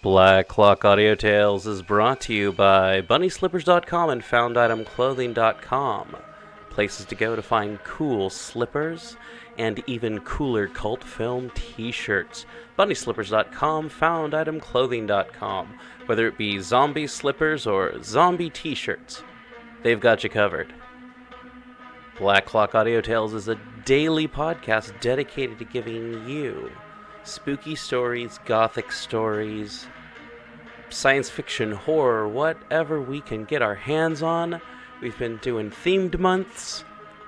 Black Clock Audio Tales is brought to you by BunnySlippers.com and FoundItemClothing.com. Places to go to find cool slippers and even cooler cult film t-shirts. BunnySlippers.com, FoundItemClothing.com. Whether it be zombie slippers or zombie t-shirts, they've got you covered. Black Clock Audio Tales is a daily podcast dedicated to giving you spooky stories, gothic stories, science fiction, horror, whatever we can get our hands on. We've been doing themed months.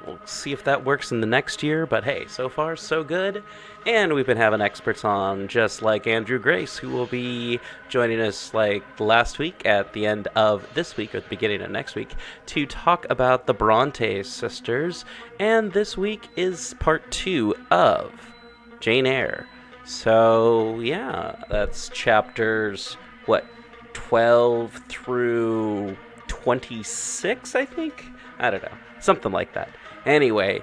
We'll see if that works in the next year, but hey, so far so good. And we've been having experts on, just like Andrew Grace, who will be joining us like last week at the end of this week, or the beginning of next week, to talk about the Brontë sisters. And this week is part 2 of Jane Eyre. So, yeah, that's chapters, 12 through 26, I think? I don't know. Something like that. Anyway,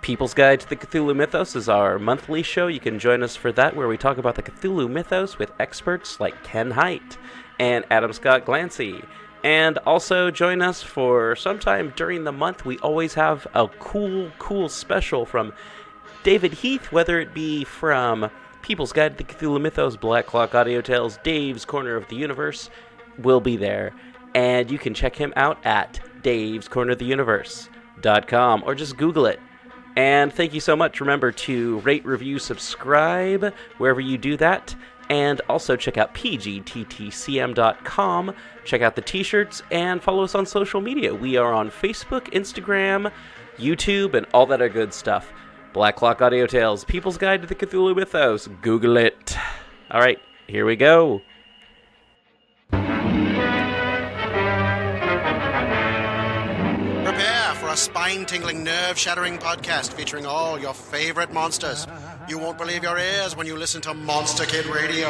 People's Guide to the Cthulhu Mythos is our monthly show. You can join us for that, where we talk about the Cthulhu Mythos with experts like Ken Hite and Adam Scott Glancy. And also join us for sometime during the month. We always have a cool special from David Heath, whether it be from People's Guide to the Cthulhu Mythos, Black Clock Audio Tales, Dave's Corner of the Universe, will be there. And you can check him out at davescorneroftheuniverse.com or just Google it. And thank you so much. Remember to rate, review, subscribe wherever you do that. And also check out pgttcm.com. Check out the t-shirts and follow us on social media. We are on Facebook, Instagram, YouTube, and all that other good stuff. Black Clock Audio Tales, People's Guide to the Cthulhu Mythos. Google it. All right, here we go. Prepare for a spine-tingling, nerve-shattering podcast featuring all your favorite monsters. You won't believe your ears when you listen to Monster Kid Radio.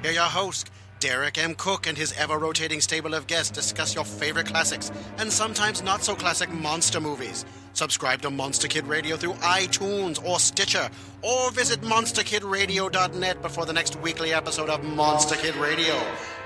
Hear your host, Derek M. Cook, and his ever-rotating stable of guests discuss your favorite classics and sometimes not-so-classic monster movies. Subscribe to Monster Kid Radio through iTunes or Stitcher, or visit monsterkidradio.net before the next weekly episode of Monster Kid Radio.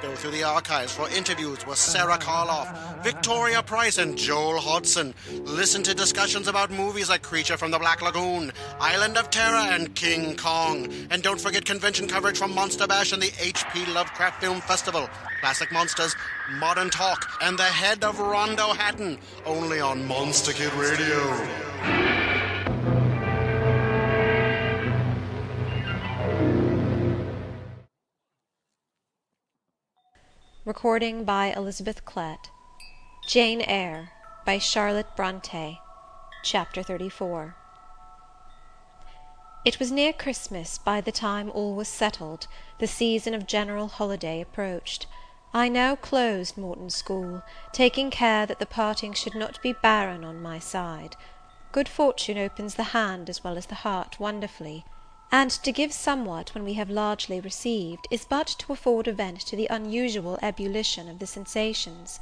Go through the archives for interviews with Sarah Karloff, Victoria Price, and Joel Hodgson. Listen to discussions about movies like Creature from the Black Lagoon, Island of Terror, and King Kong. And don't forget convention coverage from Monster Bash and the H.P. Lovecraft Film Festival, Classic Monsters, Modern Talk, and the Head of Rondo Hatton, only on Monster Kid Radio. Recording by Elizabeth Klett. Jane Eyre by Charlotte Brontë. Chapter 34. It was near Christmas by the time all was settled. The season of general holiday approached. I now closed Morton School, taking care that the parting should not be barren on my side. Good fortune opens the hand as well as the heart wonderfully, and to give somewhat when we have largely received is but to afford a vent to the unusual ebullition of the sensations.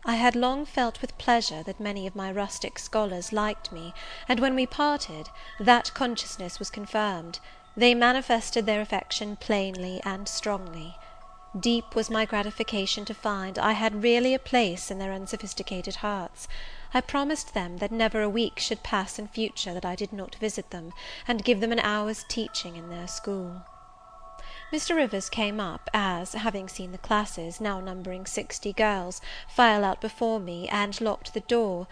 I had long felt with pleasure that many of my rustic scholars liked me, and when we parted, that consciousness was confirmed. They manifested their affection plainly and strongly. Deep was my gratification to find I had really a place in their unsophisticated hearts. I promised them that never a week should pass in future that I did not visit them, and give them an hour's teaching in their school. Mr. Rivers came up, as, having seen the classes, now numbering 60 girls, file out before me, and locked the door,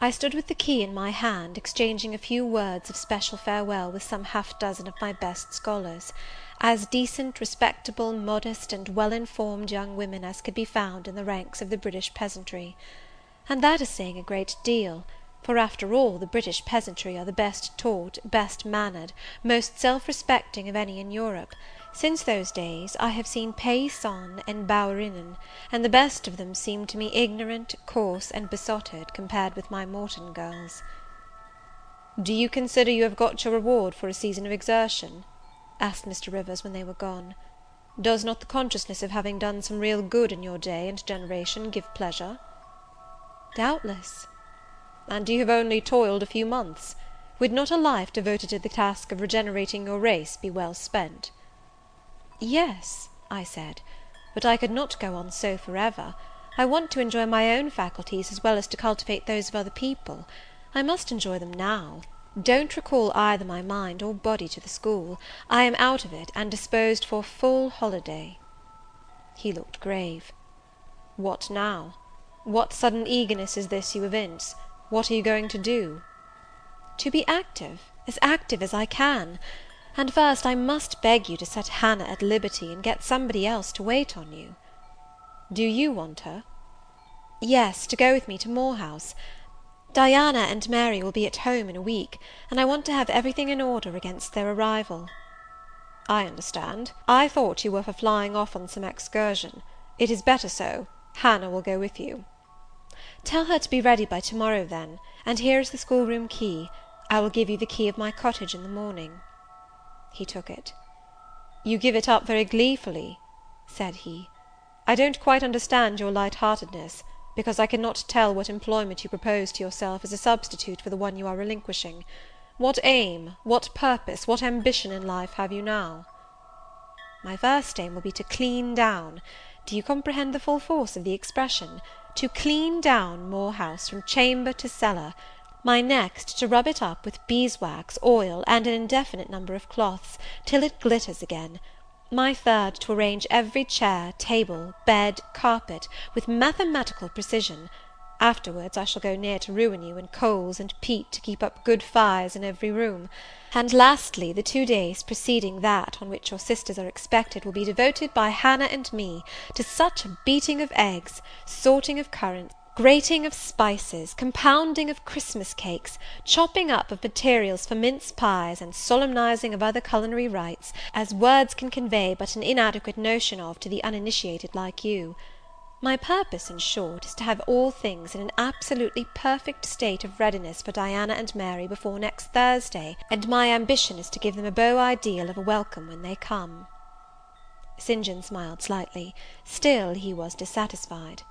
I stood with the key in my hand, exchanging a few words of special farewell with some half-dozen of my best scholars, as decent, respectable, modest, and well-informed young women as could be found in the ranks of the British peasantry. And that is saying a great deal, for after all the British peasantry are the best taught, best mannered, most self-respecting of any in Europe. Since those days I have seen paysans and bouwerinnen, and the best of them seemed to me ignorant, coarse, and besotted, compared with my Morton girls. "Do you consider you have got your reward for a season of exertion?" asked Mr. Rivers when they were gone. "Does not the consciousness of having done some real good in your day and generation give pleasure?" "Doubtless." "And you have only toiled a few months. Would not a life devoted to the task of regenerating your race be well spent?" "Yes, I said, "but I could not go on so for ever. I want to enjoy my own faculties as well as to cultivate those of other people. I must enjoy them now. Don't recall either my mind or body to the school. I am out of it, and disposed for full holiday." He looked grave. "What now? What sudden eagerness is this you evince? What are you going to do?" "To be active as I can. And first I must beg you to set Hannah at liberty, and get somebody else to wait on you." "Do you want her?" "Yes, to go with me to Moor House. Diana and Mary will be at home in a week, and I want to have everything in order against their arrival." "I understand. I thought you were for flying off on some excursion. It is better so. Hannah will go with you." "Tell her to be ready by to-morrow, then, and here is the schoolroom key. I will give you the key of my cottage in the morning." He took it. "You give it up very gleefully," said he. "I don't quite understand your light-heartedness, because I cannot tell what employment you propose to yourself as a substitute for the one you are relinquishing. What aim, what purpose, what ambition in life have you now?" "My first aim will be to clean down. Do you comprehend the full force of the expression? To clean down Moor House from chamber to cellar. My next, to rub it up with beeswax, oil, and an indefinite number of cloths, till it glitters again. My third, to arrange every chair, table, bed, carpet, with mathematical precision. Afterwards I shall go near to ruin you in coals and peat to keep up good fires in every room. And lastly, the 2 days preceding that on which your sisters are expected will be devoted by Hannah and me to such a beating of eggs, sorting of currants, grating of spices, compounding of Christmas cakes, chopping up of materials for mince pies, and solemnizing of other culinary rites, as words can convey but an inadequate notion of to the uninitiated like you. My purpose, in short, is to have all things in an absolutely perfect state of readiness for Diana and Mary before next Thursday, and my ambition is to give them a beau ideal of a welcome when they come." St. John smiled slightly. Still he was dissatisfied.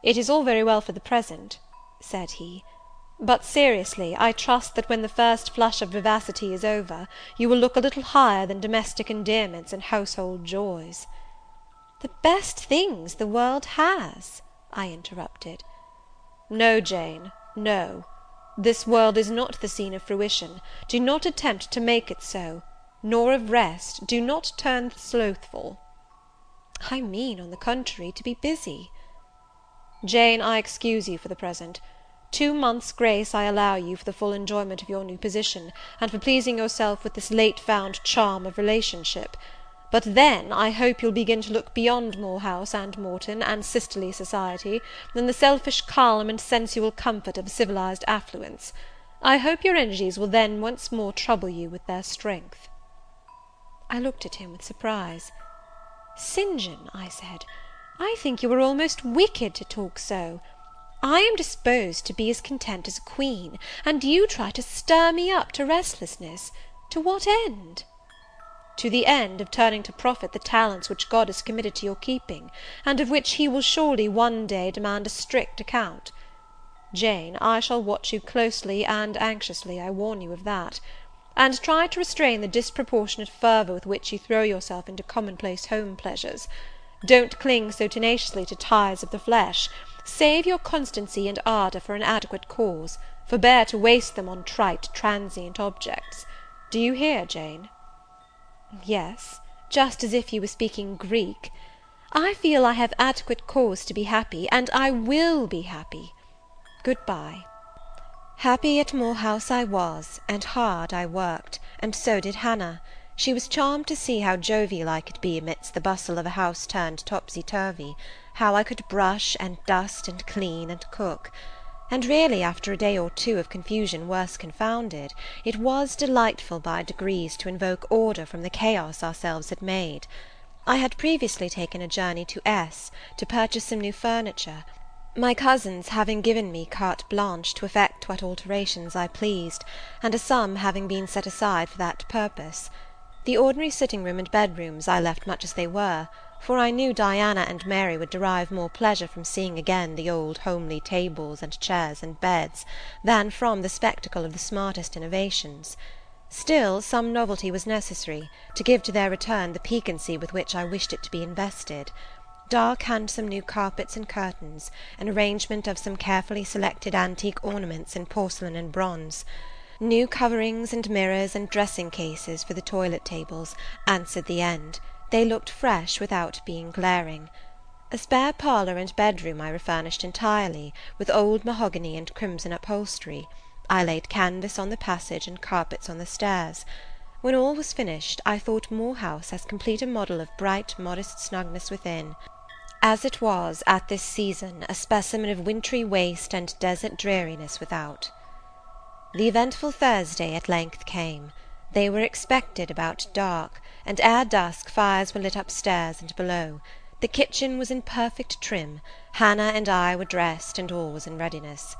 "It is all very well for the present," said he, "but seriously, I trust that when the first flush of vivacity is over, you will look a little higher than domestic endearments and household joys." "The best things the world has," I interrupted. "No, Jane, no. This world is not the scene of fruition. Do not attempt to make it so. Nor of rest. Do not turn slothful." "I mean, on the contrary, to be busy." "Jane, I excuse you for the present. 2 months' grace I allow you for the full enjoyment of your new position, and for pleasing yourself with this late-found charm of relationship. But then I hope you'll begin to look beyond Moor House and Morton, and sisterly society, than the selfish calm and sensual comfort of civilized affluence. I hope your energies will then once more trouble you with their strength." I looked at him with surprise. "St. John," I said, "I think you are almost wicked to talk so. I am disposed to be as content as a queen, and you try to stir me up to restlessness. To what end?" "To the end of turning to profit the talents which God has committed to your keeping, and of which he will surely one day demand a strict account. Jane, I shall watch you closely and anxiously, I warn you of that. And try to restrain the disproportionate fervour with which you throw yourself into commonplace home pleasures. Don't cling so tenaciously to ties of the flesh. Save your constancy and ardour for an adequate cause. Forbear to waste them on trite, transient objects. Do you hear, Jane?" "Yes, just as if you were speaking Greek. I feel I have adequate cause to be happy, and I will be happy. Good-bye." Happy at Moor House I was, and hard I worked, and so did Hannah. She was charmed to see how jovial I could be amidst the bustle of a house turned topsy-turvy, how I could brush and dust and clean and cook. And really, after a day or two of confusion worse confounded, it was delightful by degrees to invoke order from the chaos ourselves had made. I had previously taken a journey to S to purchase some new furniture, my cousins having given me carte blanche to effect what alterations I pleased, and a sum having been set aside for that purpose. The ordinary sitting-room and bedrooms I left much as they were, for I knew Diana and Mary would derive more pleasure from seeing again the old homely tables and chairs and beds, than from the spectacle of the smartest innovations. Still, some novelty was necessary, to give to their return the piquancy with which I wished it to be invested. Dark handsome new carpets and curtains, an arrangement of some carefully selected antique ornaments in porcelain and bronze, new coverings and mirrors and dressing-cases for the toilet-tables, answered the end. They looked fresh without being glaring. A spare parlour and bedroom I refurnished entirely, with old mahogany and crimson upholstery. I laid canvas on the passage and carpets on the stairs. When all was finished, I thought Moor House as complete a model of bright, modest snugness within, as it was, at this season, a specimen of wintry waste and desert dreariness without. The eventful Thursday at length came. They were expected about dark, and ere dusk fires were lit upstairs and below. The kitchen was in perfect trim. Hannah and I were dressed, and all was in readiness.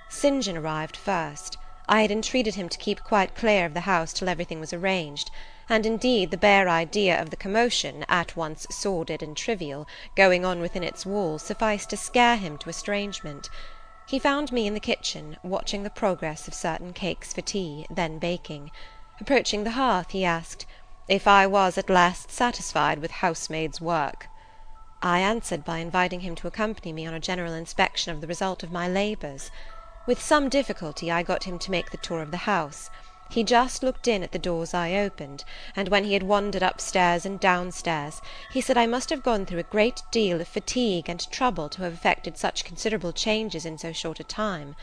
St. John arrived first. I had entreated him to keep quite clear of the house till everything was arranged, and indeed the bare idea of the commotion, at once sordid and trivial, going on within its walls sufficed to scare him to estrangement. He found me in the kitchen, watching the progress of certain cakes for tea, then baking. Approaching the hearth, he asked, "If I was at last satisfied with housemaid's work?" I answered by inviting him to accompany me on a general inspection of the result of my labours. With some difficulty I got him to make the tour of the house. He just looked in at the doors I opened, and when he had wandered upstairs and downstairs, he said I must have gone through a great deal of fatigue and trouble to have effected such considerable changes in so short a time,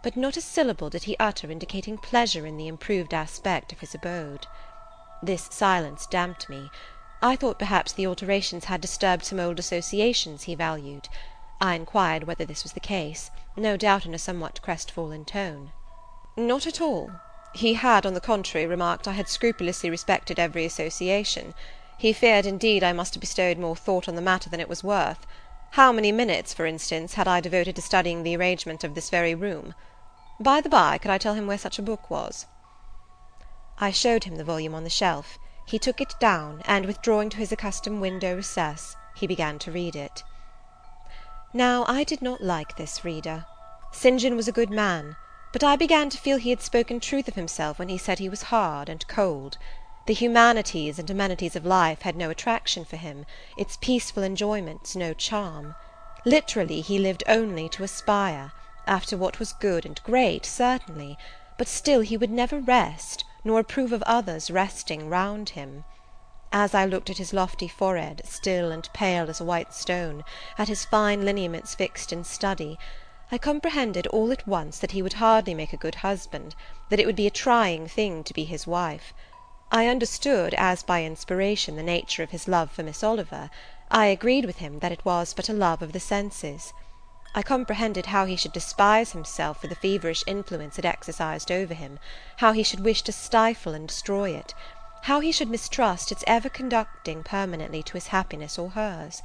but not a syllable did he utter indicating pleasure in the improved aspect of his abode. This silence damped me. I thought perhaps the alterations had disturbed some old associations he valued. I inquired whether this was the case, no doubt in a somewhat crestfallen tone. "Not at all. He had, on the contrary, remarked I had scrupulously respected every association. He feared, indeed, I must have bestowed more thought on the matter than it was worth. How many minutes, for instance, had I devoted to studying the arrangement of this very room? By the by, could I tell him where such a book was?" I showed him the volume on the shelf. He took it down, and withdrawing to his accustomed window recess, he began to read it. Now I did not like this reader. St. John was a good man, but I began to feel he had spoken truth of himself when he said he was hard and cold. The humanities and amenities of life had no attraction for him, its peaceful enjoyments no charm. Literally he lived only to aspire, after what was good and great, certainly, but still he would never rest, nor approve of others resting round him. As I looked at his lofty forehead, still and pale as a white stone, at his fine lineaments fixed in study, I comprehended all at once that he would hardly make a good husband, that it would be a trying thing to be his wife. I understood, as by inspiration, the nature of his love for Miss Oliver. I agreed with him that it was but a love of the senses. I comprehended how he should despise himself for the feverish influence it exercised over him, how he should wish to stifle and destroy it, how he should mistrust its ever conducting permanently to his happiness or hers.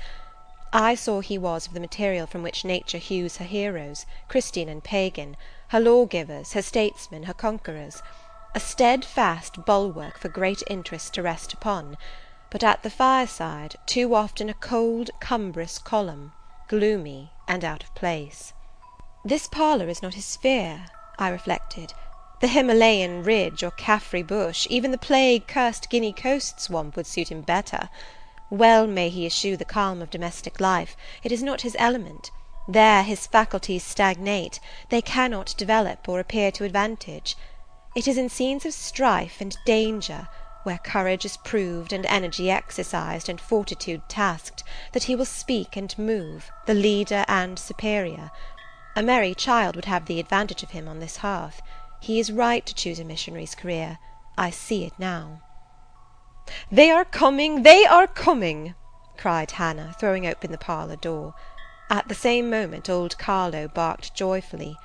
I saw he was of the material from which nature hews her heroes, Christian and pagan, her lawgivers, her statesmen, her conquerors, a steadfast bulwark for great interests to rest upon, but at the fireside too often a cold, cumbrous column, gloomy and out of place. This parlour is not his sphere, I reflected. The Himalayan ridge or Caffrey bush, even the plague-cursed Guinea coast swamp would suit him better. Well may he eschew the calm of domestic life, it is not his element. There his faculties stagnate, they cannot develop or appear to advantage. It is in scenes of strife and danger, where courage is proved, and energy exercised, and fortitude tasked, that he will speak and move, the leader and superior. A merry child would have the advantage of him on this hearth. He is right to choose a missionary's career. I see it now. "They are coming! They are coming!" cried Hannah, throwing open the parlour door. At the same moment old Carlo barked joyfully.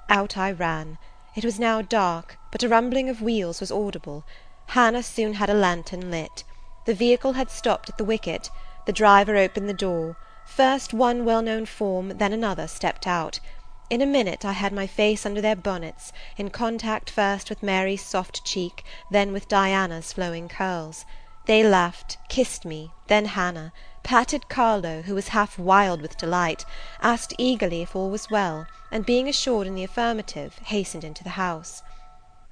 Out I ran. It was now dark, but a rumbling of wheels was audible. Hannah soon had a lantern lit. The vehicle had stopped at the wicket. The driver opened the door. First one well-known form, then another stepped out. In a minute I had my face under their bonnets, in contact first with Mary's soft cheek, then with Diana's flowing curls. They laughed, kissed me, then Hannah, patted Carlo, who was half wild with delight, asked eagerly if all was well, and being assured in the affirmative, hastened into the house.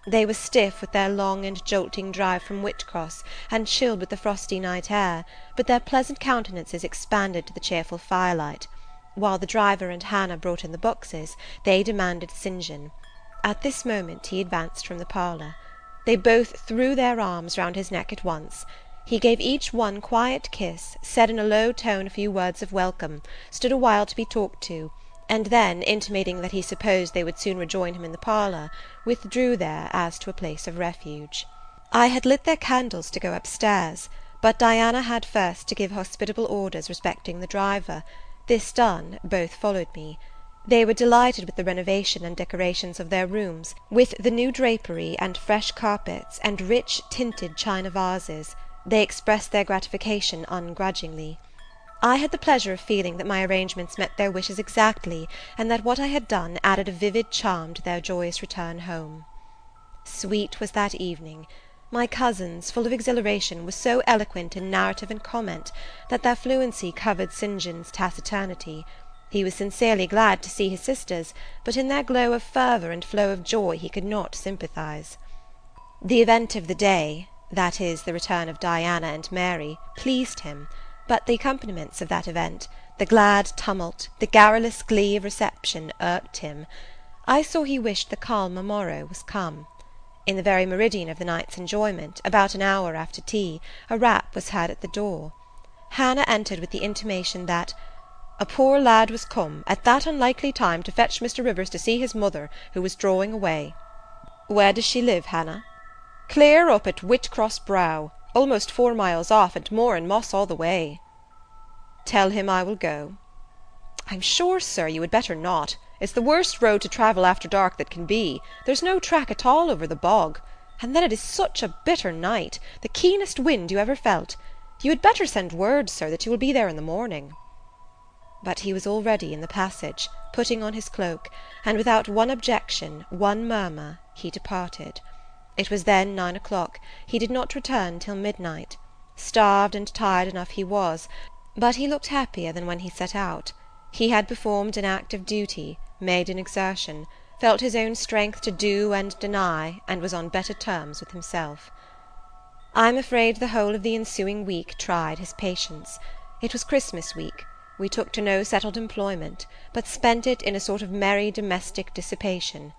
They were stiff with their long and jolting drive from Whitcross, and chilled with the frosty night air, but their pleasant countenances expanded to the cheerful firelight. While the driver and Hannah brought in the boxes, they demanded St. John. At this moment he advanced from the parlour. They both threw their arms round his neck at once. He gave each one quiet kiss, said in a low tone a few words of welcome, stood a while to be talked to, and then, intimating that he supposed they would soon rejoin him in the parlour, withdrew there as to a place of refuge. I had lit their candles to go upstairs, but Diana had first to give hospitable orders respecting the driver. This done, both followed me. They were delighted with the renovation and decorations of their rooms, with the new drapery and fresh carpets and rich tinted china vases. They expressed their gratification ungrudgingly. I had the pleasure of feeling that my arrangements met their wishes exactly, and that what I had done added a vivid charm to their joyous return home. Sweet was that evening. My cousins, full of exhilaration, were so eloquent in narrative and comment, that their fluency covered St. John's taciturnity. He was sincerely glad to see his sisters, but in their glow of fervour and flow of joy he could not sympathize. The event of the day, that is, the return of Diana and Mary, pleased him, but the accompaniments of that event, the glad tumult, the garrulous glee of reception, irked him. I saw he wished the calmer morrow was come. In the very meridian of the night's enjoyment, about an hour after tea, a rap was heard at the door. Hannah entered with the intimation that "a poor lad was come, at that unlikely time, to fetch Mr. Rivers to see his mother, who was drawing away." "Where does she live, Hannah?" "Clear up at Whitcross Brow, almost 4 miles off, and more in moss all the way." "Tell him I will go." "I'm sure, sir, you had better not. It's the worst road to travel after dark that can be. There's no track at all over the bog. And then it is such a bitter night, the keenest wind you ever felt. You had better send word, sir, that you will be there in the morning." But he was already in the passage, putting on his cloak, and without one objection, one murmur, he departed. It was then 9 o'clock. He did not return till midnight. Starved and tired enough he was, but he looked happier than when he set out. He had performed an act of duty, made an exertion, felt his own strength to do and deny, and was on better terms with himself. I am afraid the whole of the ensuing week tried his patience. It was Christmas week. We took to no settled employment, but spent it in a sort of merry domestic dissipation.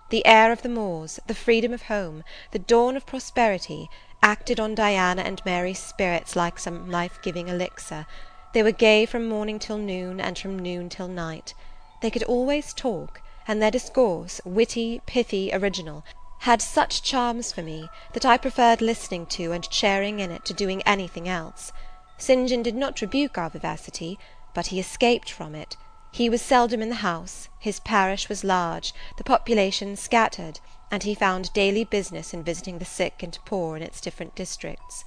The air of the moors, the freedom of home, the dawn of prosperity, acted on Diana and Mary's spirits like some life-giving elixir. They were gay from morning till noon, and from noon till night. They could always talk, and their discourse, witty, pithy, original, had such charms for me, that I preferred listening to and sharing in it to doing anything else. St. John did not rebuke our vivacity, but he escaped from it. He was seldom in the house, his parish was large, the population scattered, and he found daily business in visiting the sick and poor in its different districts.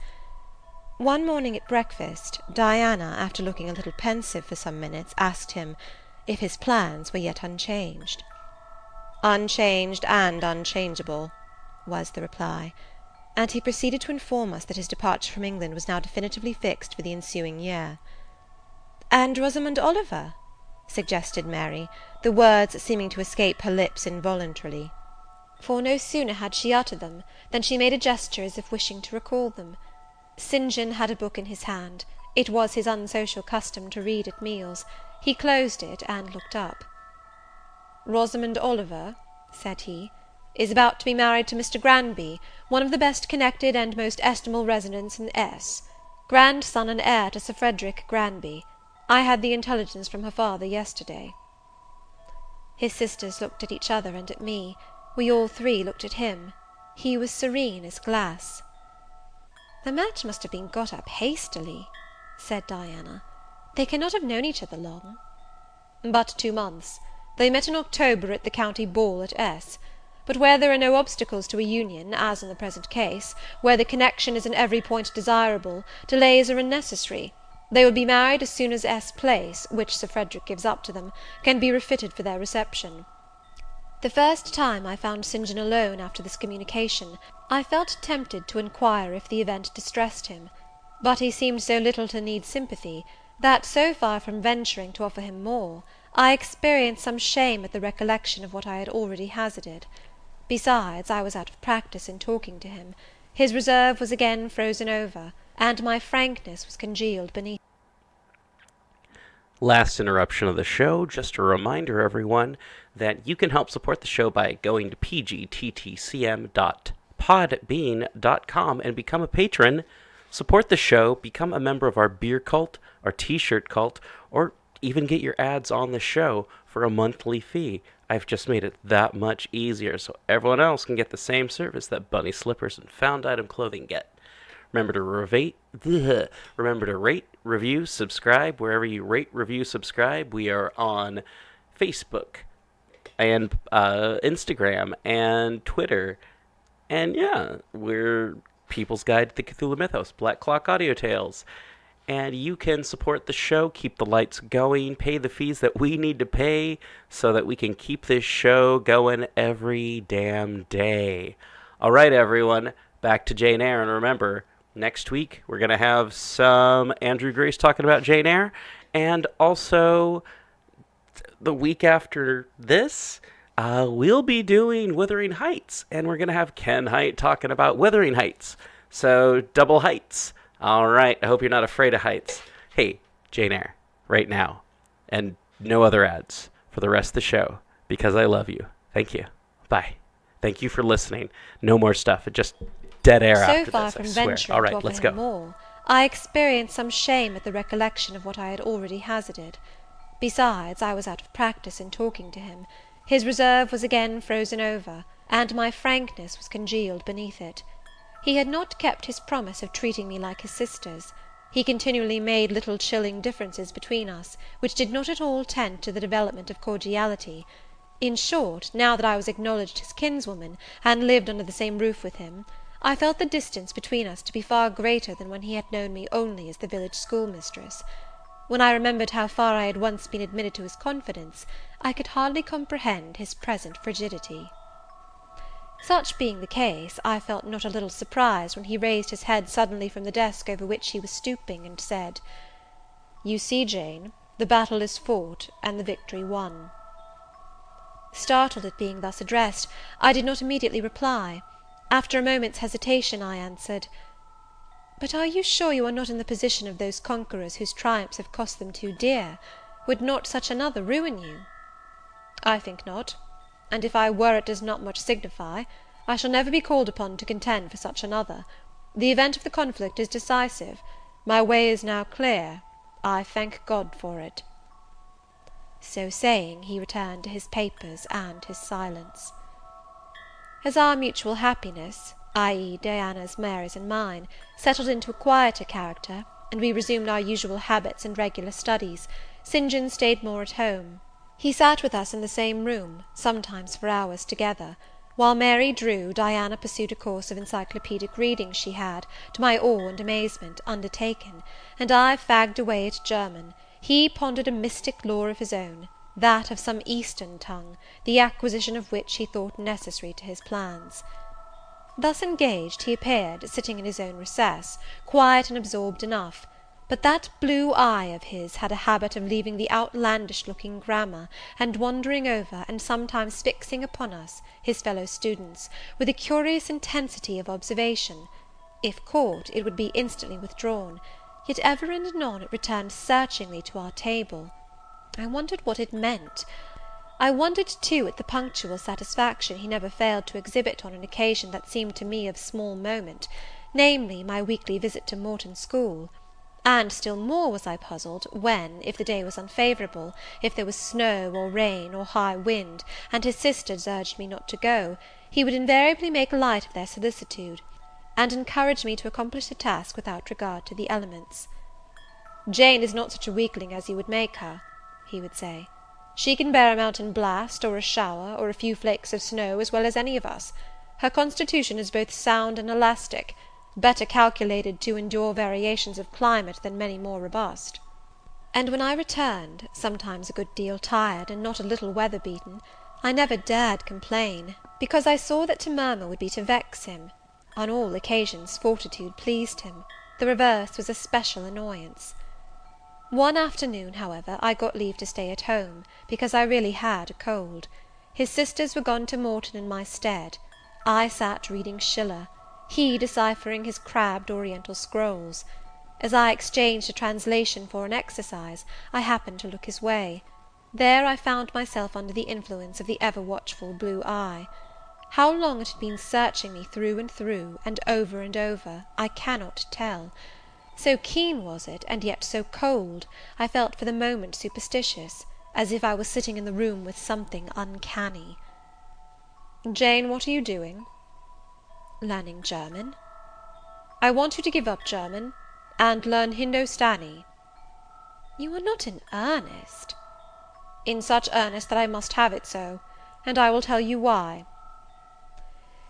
One morning at breakfast, Diana, after looking a little pensive for some minutes, asked him if his plans were yet unchanged. "Unchanged and unchangeable," was the reply, and he proceeded to inform us that his departure from England was now definitively fixed for the ensuing year. "And Rosamond Oliver?" suggested Mary, the words seeming to escape her lips involuntarily. For no sooner had she uttered them, than she made a gesture as if wishing to recall them. St. John had a book in his hand. It was his unsocial custom to read at meals. He closed it, and looked up. "Rosamond Oliver," said he, "is about to be married to Mr. Granby, one of the best connected and most estimable residents in S. Grandson and heir to Sir Frederick Granby. I had the intelligence from her father yesterday." His sisters looked at each other and at me. We all three looked at him. He was serene as glass. "The match must have been got up hastily," said Diana. "They cannot have known each other long." "But 2 months. They met in October at the county ball at S. But where there are no obstacles to a union, as in the present case, where the connection is in every point desirable, delays are unnecessary. They will be married as soon as S. Place, which Sir Frederick gives up to them, can be refitted for their reception." The first time I found St. John alone after this communication, I felt tempted to inquire if the event distressed him; but he seemed so little to need sympathy, that, so far from venturing to offer him more, I experienced some shame at the recollection of what I had already hazarded. Besides, I was out of practice in talking to him. His reserve was again frozen over, and my frankness was congealed beneath. Last interruption of the show, just a reminder, everyone, that you can help support the show by going to pgttcm.podbean.com and become a patron. Support the show, become a member of our beer cult, our t-shirt cult, or even get your ads on the show for a monthly fee. I've just made it that much easier so everyone else can get the same service that Bunny Slippers and Found Item Clothing get. Remember to rate, review, subscribe wherever you rate, review, subscribe. We are on Facebook and Instagram and Twitter. And yeah, we're People's Guide to the Cthulhu Mythos, Black Clock Audio Tales. And you can support the show, keep the lights going, pay the fees that we need to pay so that we can keep this show going every damn day. All right, everyone, back to Jane Eyre. And remember, next week we're going to have some Andrew Grace talking about Jane Eyre. And also, the week after this, we'll be doing Wuthering Heights. And we're going to have Ken Height talking about Wuthering Heights. So, double heights. All right, I hope you're not afraid of heights. Hey, Jane Eyre, right now, and no other ads for the rest of the show, because I love you. Thank you. Bye. Thank you for listening. No more stuff. Just dead air after So far this, from I swear. venturing All to right, offer let's him go. more, I experienced some shame at the recollection of what I had already hazarded. Besides, I was out of practice in talking to him. His reserve was again frozen over, and my frankness was congealed beneath it. He had not kept his promise of treating me like his sisters. He continually made little chilling differences between us, which did not at all tend to the development of cordiality. In short, now that I was acknowledged his kinswoman, and lived under the same roof with him, I felt the distance between us to be far greater than when he had known me only as the village schoolmistress. When I remembered how far I had once been admitted to his confidence, I could hardly comprehend his present frigidity. Such being the case, I felt not a little surprised when he raised his head suddenly from the desk over which he was stooping, and said, "You see, Jane, the battle is fought, and the victory won." Startled at being thus addressed, I did not immediately reply. After a moment's hesitation, I answered, "But are you sure you are not in the position of those conquerors whose triumphs have cost them too dear? Would not such another ruin you?" "I think not. And if I were, it does not much signify. I shall never be called upon to contend for such another. The event of the conflict is decisive. My way is now clear. I thank God for it." So saying, he returned to his papers and his silence. As our mutual happiness, i.e. Diana's, Mary's, and mine, settled into a quieter character, and we resumed our usual habits and regular studies, St. John stayed more at home. He sat with us in the same room, sometimes for hours together. While Mary drew, Diana pursued a course of encyclopedic reading she had, to my awe and amazement, undertaken, and I fagged away at German. He pondered a mystic lore of his own, that of some Eastern tongue, the acquisition of which he thought necessary to his plans. Thus engaged, he appeared, sitting in his own recess, quiet and absorbed enough, but that blue eye of his had a habit of leaving the outlandish-looking grammar, and wandering over, and sometimes fixing upon us, his fellow-students, with a curious intensity of observation. If caught, it would be instantly withdrawn, yet ever and anon it returned searchingly to our table. I wondered what it meant. I wondered, too, at the punctual satisfaction he never failed to exhibit on an occasion that seemed to me of small moment, namely, my weekly visit to Morton School. And still more was I puzzled, when, if the day was unfavourable, if there was snow, or rain, or high wind, and his sisters urged me not to go, he would invariably make light of their solicitude, and encourage me to accomplish the task without regard to the elements. "Jane is not such a weakling as you would make her," he would say. "She can bear a mountain blast, or a shower, or a few flakes of snow, as well as any of us. Her constitution is both sound and elastic, better calculated to endure variations of climate than many more robust." And when I returned, sometimes a good deal tired, and not a little weather-beaten, I never dared complain, because I saw that to murmur would be to vex him. On all occasions fortitude pleased him; the reverse was a special annoyance. One afternoon, however, I got leave to stay at home, because I really had a cold. His sisters were gone to Morton in my stead. I sat reading Schiller, he deciphering his crabbed oriental scrolls. As I exchanged a translation for an exercise, I happened to look his way. There I found myself under the influence of the ever-watchful blue eye. How long it had been searching me through and over, I cannot tell. So keen was it, and yet so cold, I felt for the moment superstitious, as if I was sitting in the room with something uncanny. "Jane, what are you doing?" "Learning German." "I want you to give up German, and learn Hindostani." "You are not in earnest?" "In such earnest that I must have it so, and I will tell you why."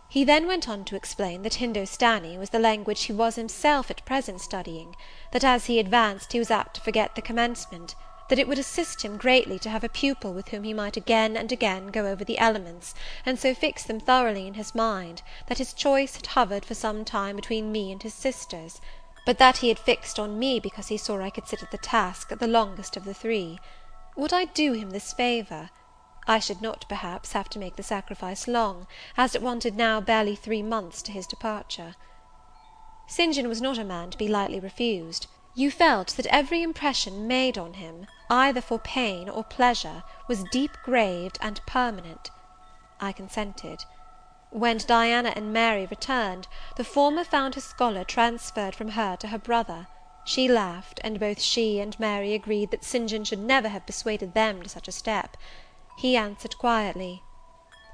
He then went on to explain that Hindostani was the language he was himself at present studying, that as he advanced he was apt to forget the commencement, that it would assist him greatly to have a pupil with whom he might again and again go over the elements, and so fix them thoroughly in his mind, that his choice had hovered for some time between me and his sisters, but that he had fixed on me because he saw I could sit at the task the longest of the three. Would I do him this favour? I should not, perhaps, have to make the sacrifice long, as it wanted now barely 3 months to his departure. St. John was not a man to be lightly refused. You felt that every impression made on him, either for pain or pleasure, was deep-graved and permanent. I consented. When Diana and Mary returned, the former found his scholar transferred from her to her brother. She laughed, and both she and Mary agreed that St. John should never have persuaded them to such a step. He answered quietly,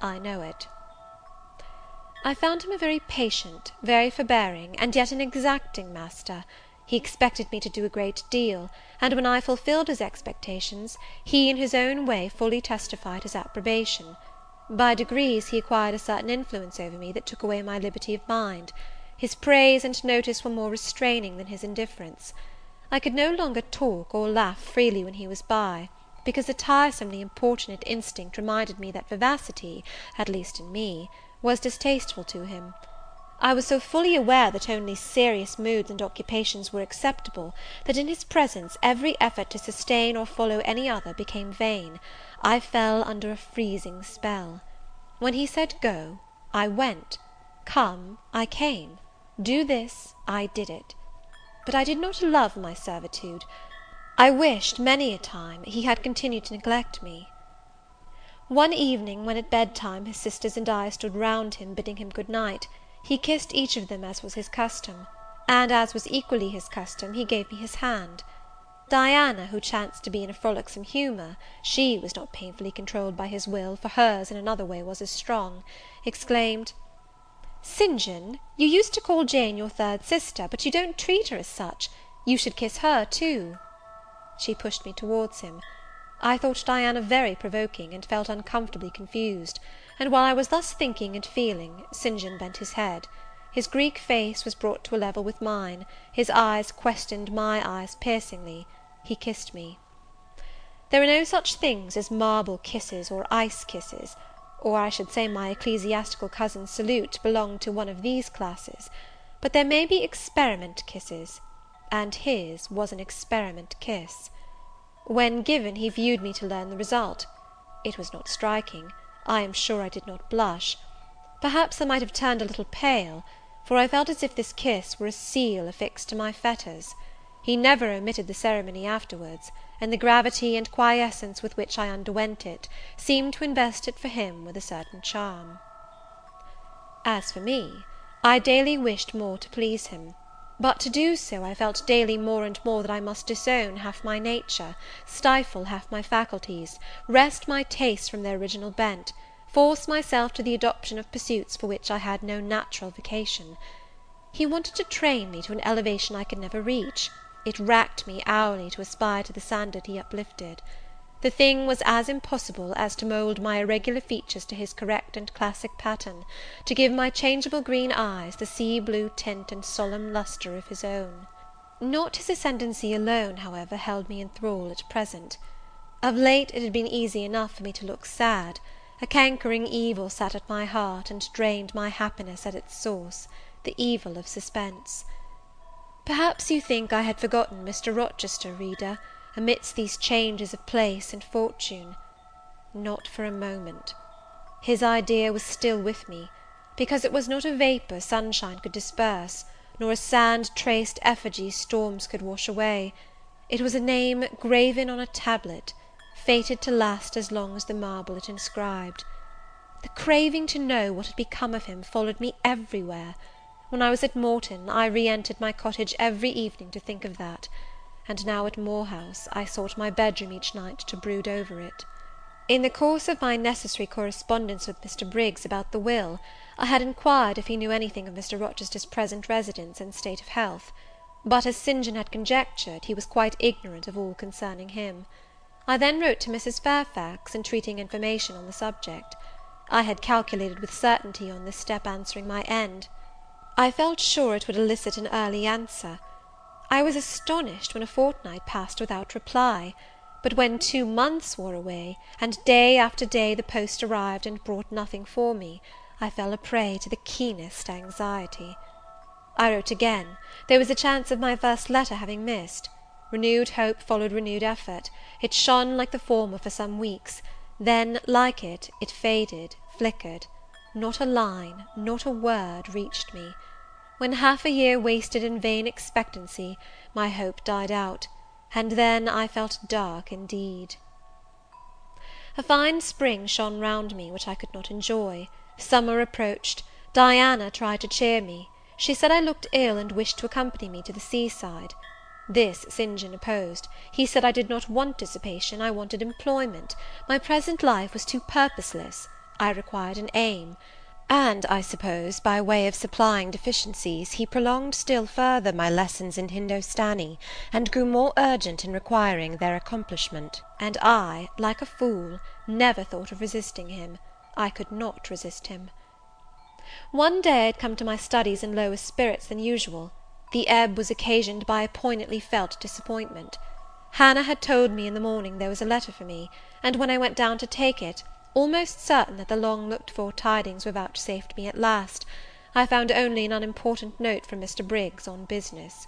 "I know it." I found him a very patient, very forbearing, and yet an exacting master. He expected me to do a great deal, and when I fulfilled his expectations, he in his own way fully testified his approbation. By degrees he acquired a certain influence over me that took away my liberty of mind. His praise and notice were more restraining than his indifference. I could no longer talk or laugh freely when he was by, because a tiresomely importunate instinct reminded me that vivacity, at least in me, was distasteful to him. I was so fully aware that only serious moods and occupations were acceptable, that in his presence every effort to sustain or follow any other became vain. I fell under a freezing spell. When he said go, I went; come, I came; do this, I did it. But I did not love my servitude. I wished, many a time, he had continued to neglect me. One evening, when at bedtime his sisters and I stood round him, bidding him good night, he kissed each of them as was his custom, and as was equally his custom, he gave me his hand. Diana, who chanced to be in a frolicsome humour, she was not painfully controlled by his will, for hers in another way was as strong, exclaimed, "St. John, you used to call Jane your third sister, but you don't treat her as such. You should kiss her too." She pushed me towards him. I thought Diana very provoking, and felt uncomfortably confused; and while I was thus thinking and feeling, St. John bent his head. His Greek face was brought to a level with mine, his eyes questioned my eyes piercingly. He kissed me. There are no such things as marble kisses or ice kisses, or I should say my ecclesiastical cousin's salute belonged to one of these classes; but there may be experiment kisses, and his was an experiment kiss. When given, he viewed me to learn the result. It was not striking. I am sure I did not blush. Perhaps I might have turned a little pale, for I felt as if this kiss were a seal affixed to my fetters. He never omitted the ceremony afterwards, and the gravity and quiescence with which I underwent it seemed to invest it for him with a certain charm. As for me, I daily wished more to please him; but to do so, I felt daily more and more that I must disown half my nature, stifle half my faculties, wrest my tastes from their original bent, force myself to the adoption of pursuits for which I had no natural vocation. He wanted to train me to an elevation I could never reach. It racked me hourly to aspire to the standard he uplifted. The thing was as impossible as to mould my irregular features to his correct and classic pattern, to give my changeable green eyes the sea-blue tint and solemn lustre of his own. Not his ascendancy alone, however, held me in thrall at present. Of late it had been easy enough for me to look sad. A cankering evil sat at my heart, and drained my happiness at its source, the evil of suspense. Perhaps you think I had forgotten Mr. Rochester, reader, amidst these changes of place and fortune. Not for a moment. His idea was still with me, because it was not a vapour sunshine could disperse, nor a sand-traced effigy storms could wash away. It was a name graven on a tablet, fated to last as long as the marble it inscribed. The craving to know what had become of him followed me everywhere. When I was at Morton, I re-entered my cottage every evening to think of that, and now at Moor House I sought my bedroom each night to brood over it. In the course of my necessary correspondence with Mr. Briggs about the will, I had inquired if he knew anything of Mr. Rochester's present residence and state of health; but, as St. John had conjectured, he was quite ignorant of all concerning him. I then wrote to Mrs. Fairfax, entreating information on the subject. I had calculated with certainty on this step answering my end. I felt sure it would elicit an early answer. I was astonished when a fortnight passed without reply; but when 2 months wore away, and day after day the post arrived and brought nothing for me, I fell a prey to the keenest anxiety. I wrote again. There was a chance of my first letter having missed. Renewed hope followed renewed effort. It shone like the former for some weeks; then, like it faded, flickered. Not a line, not a word reached me. When half a year wasted in vain expectancy, my hope died out, and then I felt dark indeed. A fine spring shone round me, which I could not enjoy. Summer approached. Diana tried to cheer me. She said I looked ill, and wished to accompany me to the sea-side. This St. John opposed. He said I did not want dissipation, I wanted employment. My present life was too purposeless. I required an aim. And, I suppose, by way of supplying deficiencies, he prolonged still further my lessons in Hindostani, and grew more urgent in requiring their accomplishment. And I, like a fool, never thought of resisting him. I could not resist him. One day I had come to my studies in lower spirits than usual. The ebb was occasioned by a poignantly felt disappointment. Hannah had told me in the morning there was a letter for me, and when I went down to take it, almost certain that the long-looked-for tidings were vouchsafed me at last, I found only an unimportant note from Mr. Briggs on business.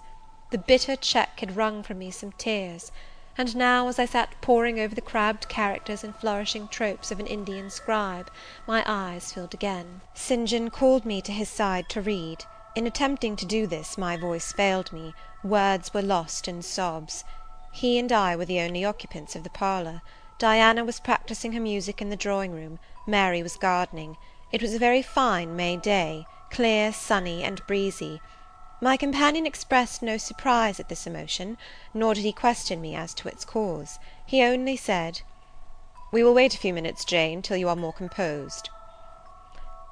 The bitter check had wrung from me some tears, and now, as I sat poring over the crabbed characters and flourishing tropes of an Indian scribe, my eyes filled again. St. John called me to his side to read. In attempting to do this, my voice failed me, words were lost in sobs. He and I were the only occupants of the parlour. Diana was practising her music in the drawing-room, Mary was gardening. It was a very fine May day, clear, sunny, and breezy. My companion expressed no surprise at this emotion, nor did he question me as to its cause. He only said, "We will wait a few minutes, Jane, till you are more composed."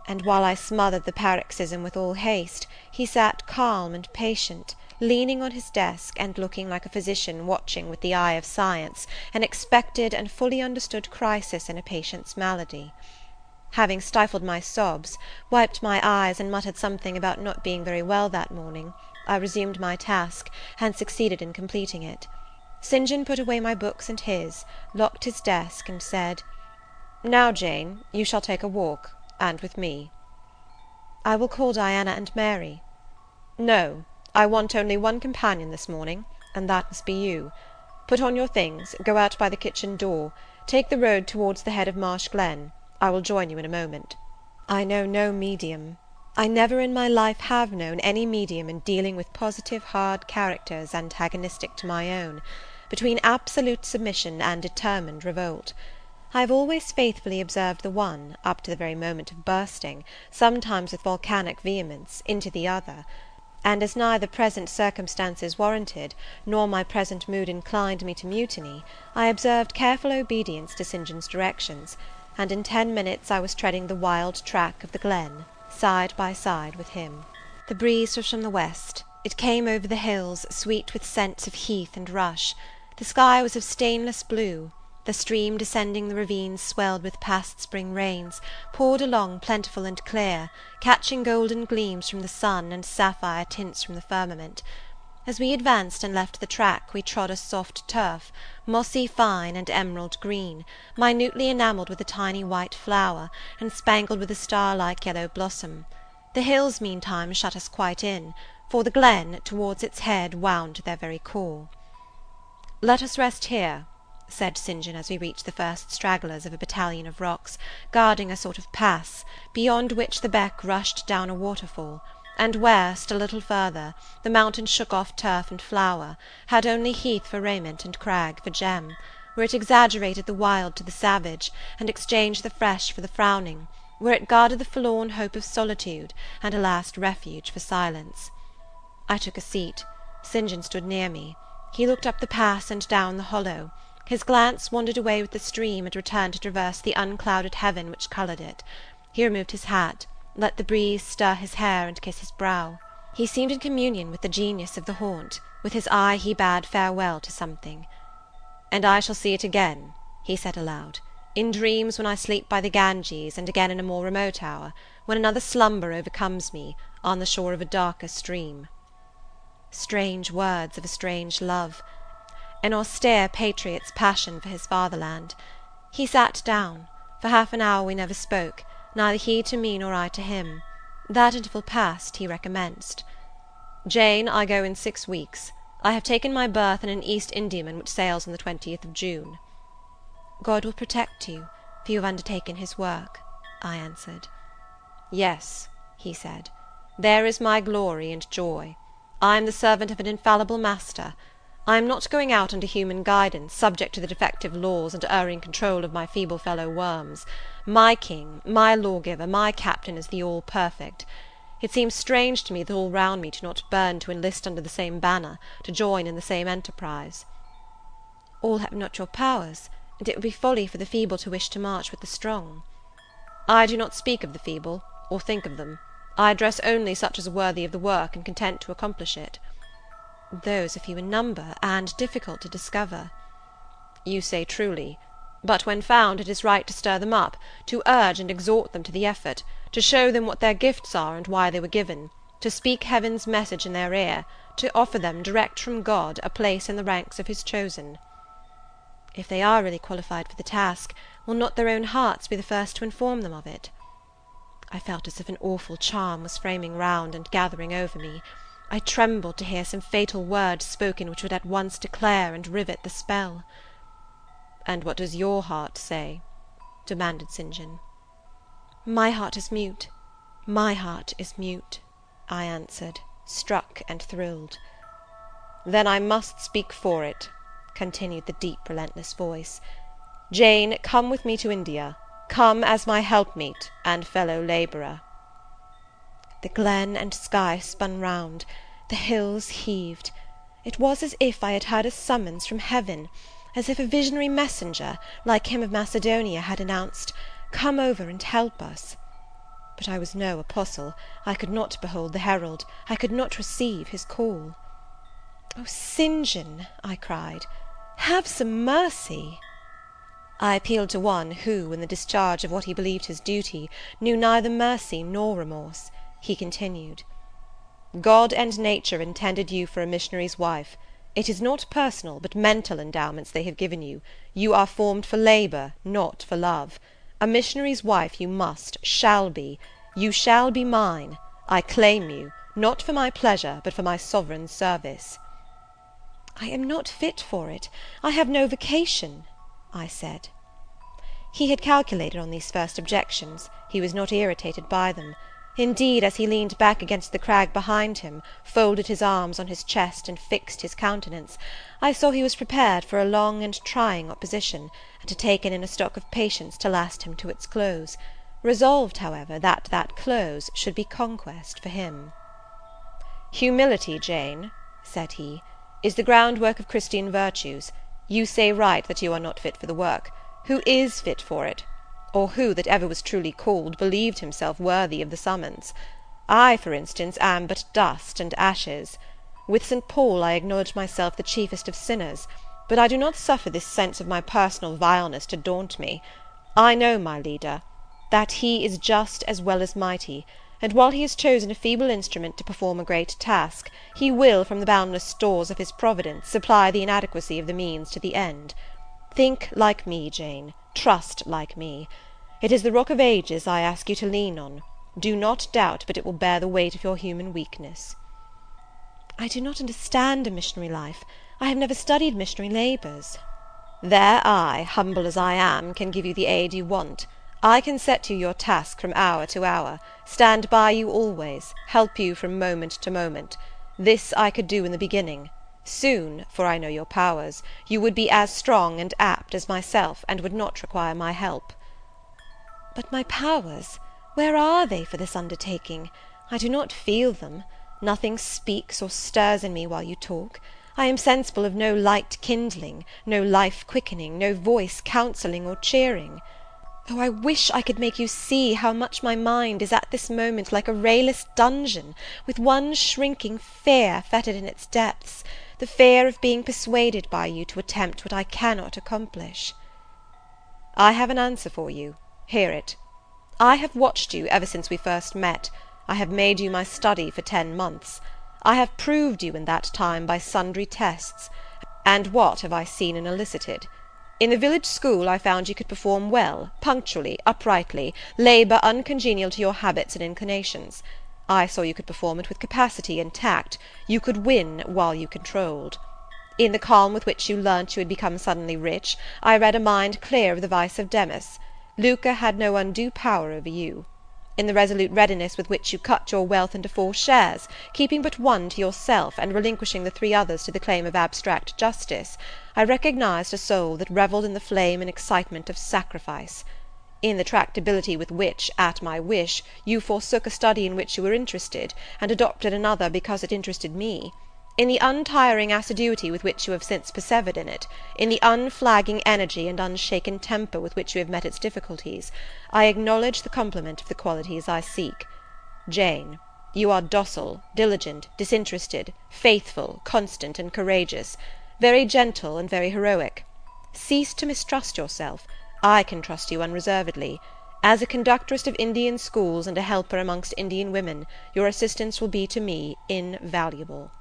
And while I smothered the paroxysm with all haste, he sat calm and patient, leaning on his desk, and looking like a physician watching with the eye of science an expected and fully understood crisis in a patient's malady. Having stifled my sobs, wiped my eyes, and muttered something about not being very well that morning, I resumed my task, and succeeded in completing it. St. John put away my books and his, locked his desk, and said, "Now, Jane, you shall take a walk, and with me." "I will call Diana and Mary." "No, I want only one companion this morning, and that must be you. Put on your things, go out by the kitchen door, take the road towards the head of Marsh Glen. I will join you in a moment." I know no medium. I never in my life have known any medium in dealing with positive hard characters antagonistic to my own, between absolute submission and determined revolt. I have always faithfully observed the one, up to the very moment of bursting, sometimes with volcanic vehemence, into the other; and as neither present circumstances warranted, nor my present mood inclined me to mutiny, I observed careful obedience to St. John's directions, and in 10 minutes I was treading the wild track of the glen, side by side with him. The breeze was from the west. It came over the hills, sweet with scents of heath and rush. The sky was of stainless blue. The stream descending the ravines swelled with past spring rains, poured along plentiful and clear, catching golden gleams from the sun and sapphire tints from the firmament. As we advanced and left the track, we trod a soft turf, mossy fine and emerald green, minutely enamelled with a tiny white flower, and spangled with a star-like yellow blossom. The hills, meantime, shut us quite in, for the glen, towards its head, wound to their very core. "Let us rest here," said St. John as we reached the first stragglers of a battalion of rocks, guarding a sort of pass, beyond which the beck rushed down a waterfall, and where, still a little further, the mountain shook off turf and flower, had only heath for raiment and crag for gem, where it exaggerated the wild to the savage, and exchanged the fresh for the frowning, where it guarded the forlorn hope of solitude, and a last refuge for silence. I took a seat. St. John stood near me. He looked up the pass and down the hollow. His glance wandered away with the stream, and returned to traverse the unclouded heaven which coloured it. He removed his hat, let the breeze stir his hair and kiss his brow. He seemed in communion with the genius of the haunt. With his eye he bade farewell to something. "And I shall see it again," he said aloud, "in dreams when I sleep by the Ganges, and again in a more remote hour, when another slumber overcomes me, on the shore of a darker stream." Strange words of a strange love, an austere patriot's passion for his fatherland. He sat down. For half an hour we never spoke, neither he to me nor I to him. That interval past, he recommenced. "Jane, I go in 6 weeks. I have taken my berth in an East Indiaman which sails on the 20th of June. "God will protect you, for you have undertaken his work," I answered. "Yes," he said, "there is my glory and joy. I am the servant of an infallible master. I am not going out under human guidance, subject to the defective laws and erring control of my feeble fellow-worms. My king, my lawgiver, my captain is the all-perfect. It seems strange to me that all round me do not burn to enlist under the same banner, to join in the same enterprise." "All have not your powers, and it would be folly for the feeble to wish to march with the strong." "I do not speak of the feeble, or think of them. I address only such as are worthy of the work, and content to accomplish it." "Those are few in number, and difficult to discover." "You say truly. But when found, it is right to stir them up, to urge and exhort them to the effort, to show them what their gifts are and why they were given, to speak heaven's message in their ear, to offer them, direct from God, a place in the ranks of his chosen." "If they are really qualified for the task, will not their own hearts be the first to inform them of it?" I felt as if an awful charm was framing round and gathering over me. I trembled to hear some fatal words spoken which would at once declare and rivet the spell. "And what does your heart say?" demanded St. John. "My heart is mute, my heart is mute," I answered, struck and thrilled. "Then I must speak for it," continued the deep relentless voice. "Jane, come with me to India. Come as my helpmeet and fellow labourer." The glen and sky spun round, the hills heaved. It was as if I had heard a summons from heaven, as if a visionary messenger, like him of Macedonia, had announced, "Come over and help us." But I was no apostle. I could not behold the herald. I could not receive his call. "Oh, St. John," I cried, "have some mercy!" I appealed to one who, in the discharge of what he believed his duty, knew neither mercy nor remorse. He continued, "God and nature intended you for a missionary's wife. It is not personal, but mental endowments they have given you. You are formed for labour, not for love. A missionary's wife you must, shall be. You shall be mine. I claim you, not for my pleasure, but for my sovereign's service." "I am not fit for it. I have no vocation," I said. He had calculated on these first objections. He was not irritated by them. Indeed, as he leaned back against the crag behind him, folded his arms on his chest, and fixed his countenance, I saw he was prepared for a long and trying opposition, and had taken in a stock of patience to last him to its close, resolved, however, that that close should be conquest for him. "Humility, Jane," said he, "is the groundwork of Christian virtues. You say right that you are not fit for the work. Who is fit for it? Or who, that ever was truly called, believed himself worthy of the summons? I, for instance, am but dust and ashes. With St. Paul I acknowledge myself the chiefest of sinners, but I do not suffer this sense of my personal vileness to daunt me. I know my leader, that he is just as well as mighty, and while he has chosen a feeble instrument to perform a great task, he will, from the boundless stores of his providence, supply the inadequacy of the means to the end. Think like me, Jane. Trust like me. It is the rock of ages I ask you to lean on. Do not doubt but it will bear the weight of your human weakness." "I do not understand a missionary life. I have never studied missionary labours." There I, humble as I am, can give you the aid you want. I can set you your task from hour to hour, stand by you always, help you from moment to moment. This I could do in the beginning. Soon, for I know your powers, you would be as strong and apt as myself, and would not require my help. But my powers, where are they for this undertaking? I do not feel them. Nothing speaks or stirs in me while you talk. I am sensible of no light kindling, no life quickening, no voice counselling or cheering. Oh, I wish I could make you see how much my mind is at this moment like a rayless dungeon, with one shrinking fear fettered in its depths, the fear of being persuaded by you to attempt what I cannot accomplish. I have an answer for you. Hear it. I have watched you ever since we first met. I have made you my study for 10 months. I have proved you in that time by sundry tests. And what have I seen and elicited? In the village school I found you could perform well, punctually, uprightly, labour uncongenial to your habits and inclinations. I saw you could perform it with capacity and tact. You could win while you controlled. In the calm with which you learnt you had become suddenly rich, I read a mind clear of the vice of Demas. Lucre had no undue power over you. In the resolute readiness with which you cut your wealth into 4 shares, keeping but 1 to yourself, and relinquishing the 3 others to the claim of abstract justice, I recognized a soul that revelled in the flame and excitement of sacrifice. In the tractability with which, at my wish, you forsook a study in which you were interested, and adopted another because it interested me, in the untiring assiduity with which you have since persevered in it, in the unflagging energy and unshaken temper with which you have met its difficulties, I acknowledge the complement of the qualities I seek. Jane, you are docile, diligent, disinterested, faithful, constant, and courageous, very gentle and very heroic. Cease to mistrust yourself. I can trust you unreservedly. As a conductress of Indian schools and a helper amongst Indian women, your assistance will be to me invaluable.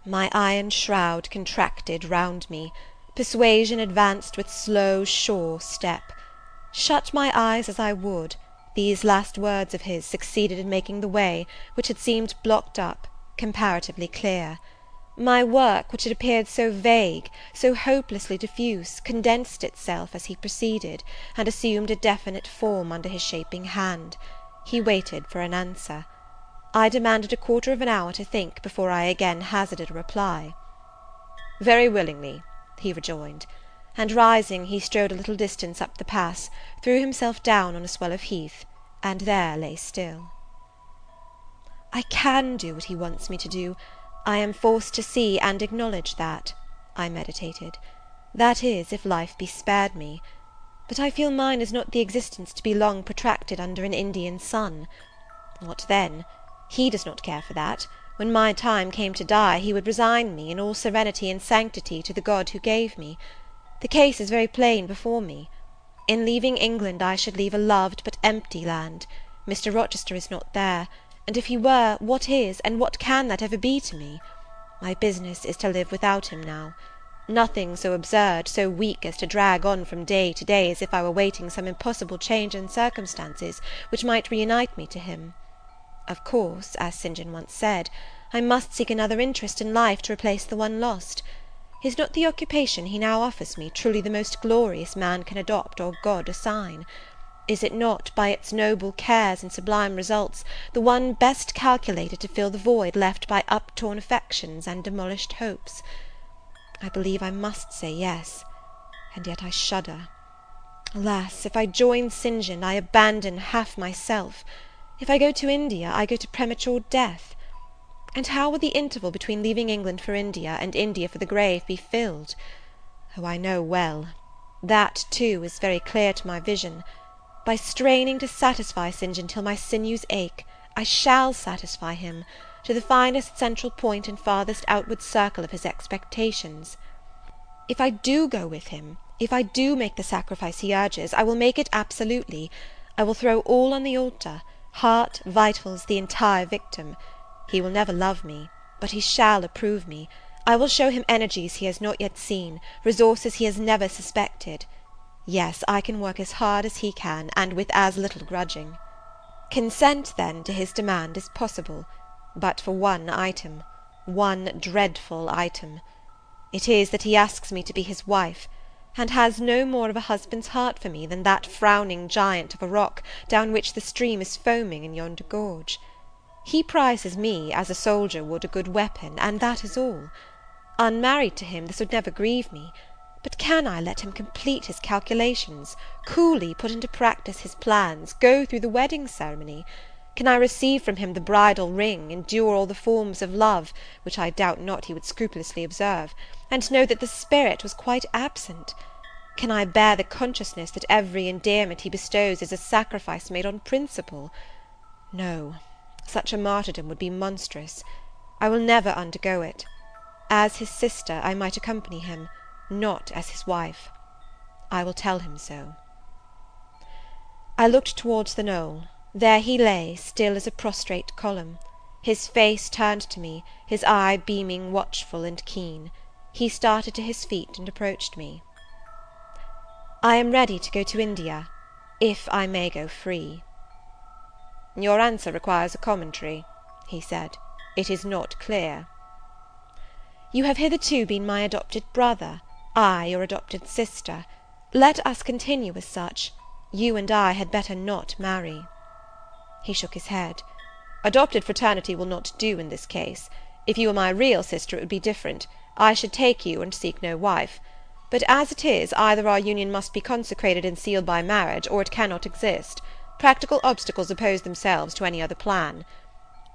My iron shroud contracted round me. Persuasion advanced with slow, sure step. Shut my eyes as I would, these last words of his succeeded in making the way, which had seemed blocked up, comparatively clear. My work, which had appeared so vague, so hopelessly diffuse, condensed itself as he proceeded, and assumed a definite form under his shaping hand. He waited for an answer. I demanded a quarter of an hour to think before I again hazarded a reply. "Very willingly," he rejoined, and rising he strode a little distance up the pass, threw himself down on a swell of heath, and there lay still. I can do what he wants me to do. I am forced to see and acknowledge that, I meditated. That is, if life be spared me. But I feel mine is not the existence to be long protracted under an Indian sun. What then? He does not care for that. When my time came to die, he would resign me, in all serenity and sanctity, to the God who gave me. The case is very plain before me. In leaving England I should leave a loved but empty land. Mr. Rochester is not there, and if he were, what is, and what can that ever be to me? My business is to live without him now. Nothing so absurd, so weak, as to drag on from day to day as if I were waiting some impossible change in circumstances which might reunite me to him. Of course, as St. John once said, I must seek another interest in life to replace the one lost. Is not the occupation he now offers me truly the most glorious man can adopt or God assign? Is it not, by its noble cares and sublime results, the one best calculated to fill the void left by uptorn affections and demolished hopes? I believe I must say yes, and yet I shudder. Alas, if I join St. John, I abandon half myself. If I go to India, I go to premature death. And how will the interval between leaving England for India and India for the grave be filled? Oh, I know well. That, too, is very clear to my vision. By straining to satisfy St. John till my sinews ache, I shall satisfy him, to the finest central point and farthest outward circle of his expectations. If I do go with him, if I do make the sacrifice he urges, I will make it absolutely. I will throw all on the altar, heart, vitals, the entire victim. He will never love me, but he shall approve me. I will show him energies he has not yet seen, resources he has never suspected. Yes, I can work as hard as he can, and with as little grudging. Consent, then, to his demand is possible, but for one item, one dreadful item. It is that he asks me to be his wife. and has no more of a husband's heart for me than that frowning giant of a rock down which the stream is foaming in yonder gorge. He prizes me as a soldier would a good weapon, and that is all. Unmarried to him, this would never grieve me, but can I let him complete his calculations, coolly put into practice his plans, go through the wedding ceremony? Can I receive from him the bridal ring, endure all the forms of love, which I doubt not he would scrupulously observe, and know that the spirit was quite absent? Can I bear the consciousness that every endearment he bestows is a sacrifice made on principle? No, such a martyrdom would be monstrous. I will never undergo it. As his sister I might accompany him, not as his wife. I will tell him so. I looked towards the knoll. There he lay, still as a prostrate column. His face turned to me, his eye beaming watchful and keen. He started to his feet and approached me. I am ready to go to India, if I may go free. Your answer requires a commentary, he said. It is not clear. You have hitherto been my adopted brother, I your adopted sister. Let us continue as such. You and I had better not marry. He shook his head. Adopted fraternity will not do in this case. If you were my real sister it would be different. I should take you and seek no wife. But as it is, either our union must be consecrated and sealed by marriage, or it cannot exist. Practical obstacles oppose themselves to any other plan.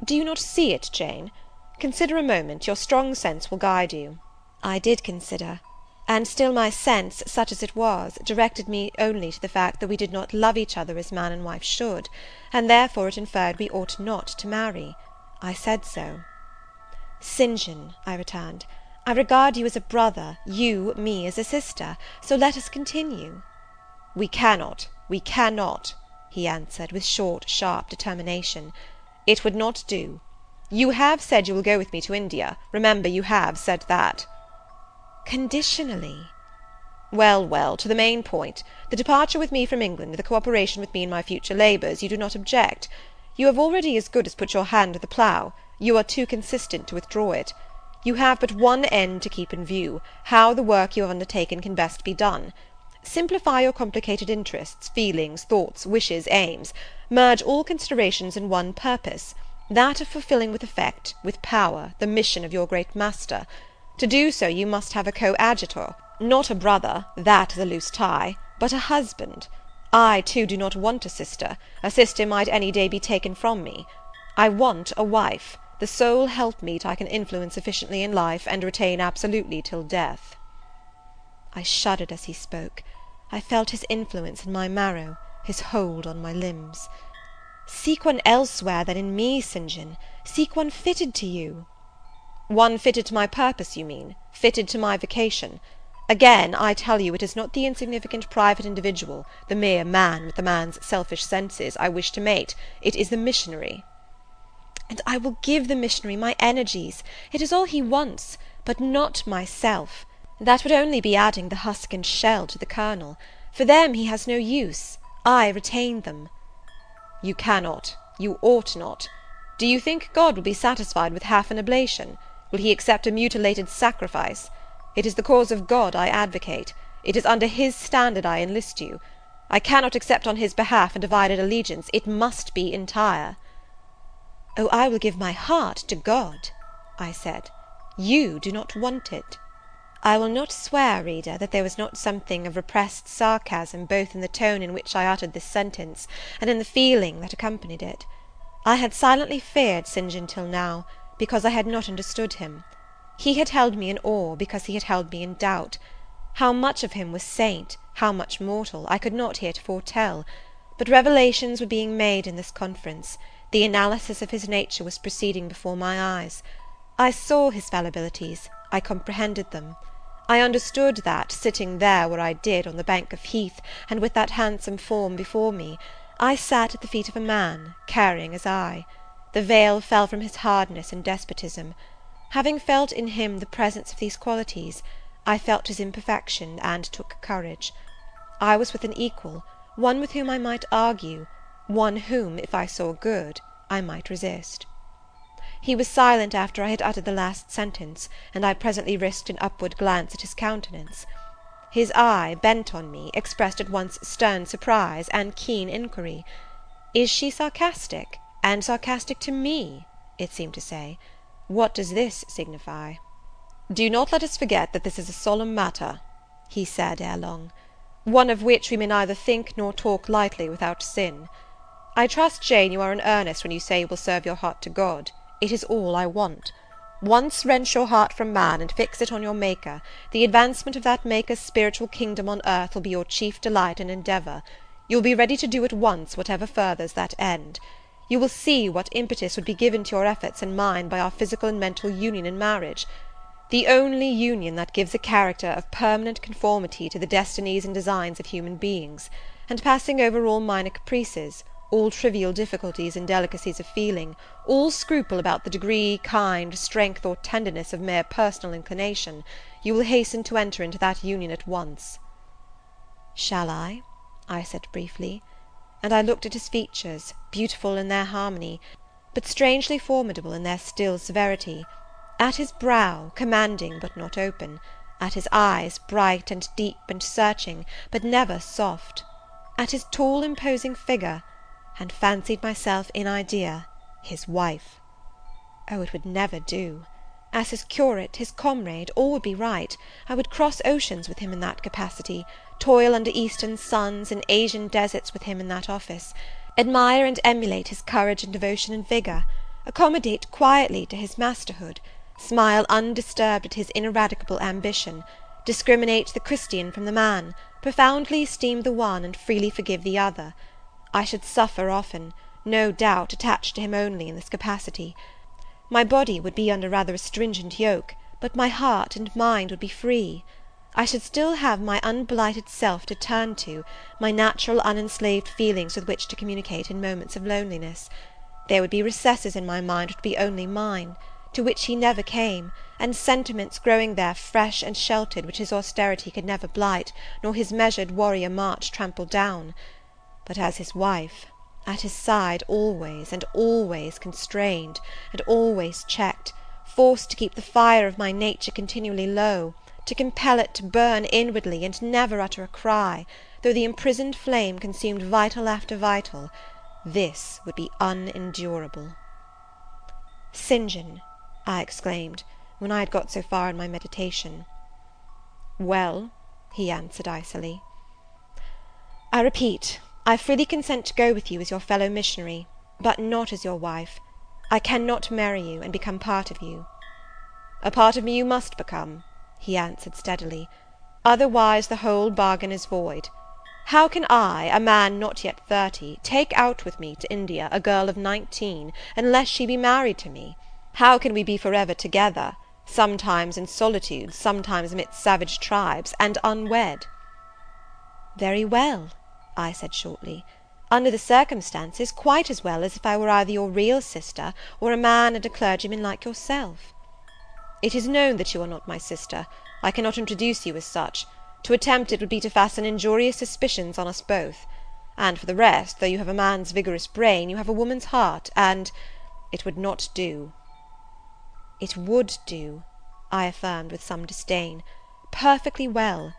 Do you not see it, Jane? Consider a moment. Your strong sense will guide you. I did consider, and still my sense, such as it was, directed me only to the fact that we did not love each other as man and wife should, and therefore it inferred we ought not to marry. I said so. St. John, I returned, I regard you as a brother, you me as a sister, so let us continue. We cannot, he answered, with short, sharp determination. It would not do. You have said you will go with me to India. Remember, you have said that. Conditionally. Well, well, to the main point. The departure with me from England, the cooperation with me in my future labours, you do not object. You have already as good as put your hand to the plough. You are too consistent to withdraw it. You have but one end to keep in view, how the work you have undertaken can best be done. Simplify your complicated interests, feelings, thoughts, wishes, aims. Merge all considerations in one purpose, that of fulfilling with effect, with power, the mission of your great master. To do so you must have a coadjutor, not a brother, that is a loose tie, but a husband. I, too, do not want a sister. A sister might any day be taken from me. I want a wife, the sole helpmeet I can influence sufficiently in life, and retain absolutely till death. I shuddered as he spoke. I felt his influence in my marrow, his hold on my limbs. Seek one elsewhere than in me, St. John. Seek one fitted to you. One fitted to my purpose, you mean? Fitted to my vocation? Again, I tell you, it is not the insignificant private individual, the mere man with the man's selfish senses, I wish to mate. It is the missionary. And I will give the missionary my energies. It is all he wants, but not myself. That would only be adding the husk and shell to the kernel. For them he has no use. I retain them. You cannot. You ought not. Do you think God will be satisfied with half an oblation? Will he accept a mutilated sacrifice? It is the cause of God I advocate. It is under his standard I enlist you. I cannot accept on his behalf a divided allegiance. It must be entire. Oh, I will give my heart to God, I said. You do not want it. I will not swear, reader, that there was not something of repressed sarcasm both in the tone in which I uttered this sentence, and in the feeling that accompanied it. I had silently feared St. John till now, because I had not understood him. He had held me in awe, because he had held me in doubt. How much of him was saint, how much mortal, I could not heretofore tell, but revelations were being made in this conference. The analysis of his nature was proceeding before my eyes. I saw his fallibilities, I comprehended them. I understood that, sitting there where I did, on the bank of heath, and with that handsome form before me, I sat at the feet of a man, caring as I. The veil fell from his hardness and despotism. Having felt in him the presence of these qualities, I felt his imperfection, and took courage. I was with an equal, one with whom I might argue, one whom, if I saw good, I might resist. He was silent after I had uttered the last sentence, and I presently risked an upward glance at his countenance. His eye, bent on me, expressed at once stern surprise and keen inquiry. Is she sarcastic, and sarcastic to me? It seemed to say. What does this signify? Do not let us forget that this is a solemn matter, he said ere long, one of which we may neither think nor talk lightly without sin. I trust, Jane, you are in earnest when you say you will serve your heart to God. It is all I want. Once wrench your heart from man and fix it on your Maker, the advancement of that Maker's spiritual kingdom on earth will be your chief delight and endeavour. You will be ready to do at once whatever furthers that end. You will see what impetus would be given to your efforts and mine by our physical and mental union in marriage, the only union that gives a character of permanent conformity to the destinies and designs of human beings, and passing over all minor caprices, all trivial difficulties and delicacies of feeling, all scruple about the degree, kind, strength, or tenderness of mere personal inclination, you will hasten to enter into that union at once. Shall I said briefly, and I looked at his features, beautiful in their harmony, but strangely formidable in their still severity, at his brow, commanding but not open, at his eyes, bright and deep and searching, but never soft, at his tall imposing figure, and fancied myself in idea his wife. Oh, it would never do. As his curate, his comrade, all would be right. I would cross oceans with him in that capacity, toil under eastern suns, in Asian deserts with him in that office, admire and emulate his courage and devotion and vigour, accommodate quietly to his masterhood, smile undisturbed at his ineradicable ambition, discriminate the Christian from the man, profoundly esteem the one, and freely forgive the other. I should suffer often, no doubt, attached to him only in this capacity. My body would be under rather a stringent yoke, but my heart and mind would be free. I should still have my unblighted self to turn to, my natural unenslaved feelings with which to communicate in moments of loneliness. There would be recesses in my mind which would be only mine, to which he never came, and sentiments growing there fresh and sheltered, which his austerity could never blight, nor his measured warrior march trample down. But as his wife, at his side always, and always constrained, and always checked, forced to keep the fire of my nature continually low, to compel it to burn inwardly, and never utter a cry, though the imprisoned flame consumed vital after vital, this would be unendurable. St. John, I exclaimed, when I had got so far in my meditation. Well, he answered icily. I repeat, I freely consent to go with you as your fellow missionary, but not as your wife. I cannot marry you, and become part of you. A part of me you must become, he answered steadily, otherwise the whole bargain is void. How can I, a man not yet 30, take out with me to India a girl of 19, unless she be married to me? How can we be for ever together, sometimes in solitude, sometimes amidst savage tribes, and unwed? Very well, I said shortly. Under the circumstances, quite as well as if I were either your real sister, or a man and a clergyman like yourself. It is known that you are not my sister. I cannot introduce you as such. To attempt it would be to fasten injurious suspicions on us both. And for the rest, though you have a man's vigorous brain, you have a woman's heart, and it would not do. It would do, I affirmed with some disdain, perfectly well.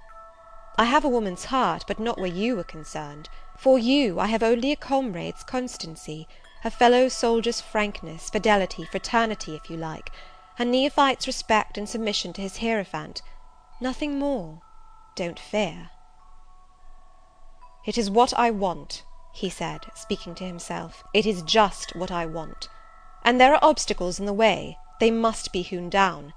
I have a woman's heart, but not where you are concerned. For you I have only a comrade's constancy, a fellow soldier's frankness, fidelity, fraternity, if you like, a neophyte's respect and submission to his hierophant. Nothing more. Don't fear. It is what I want, he said, speaking to himself. It is just what I want. And there are obstacles in the way. They must be hewn down.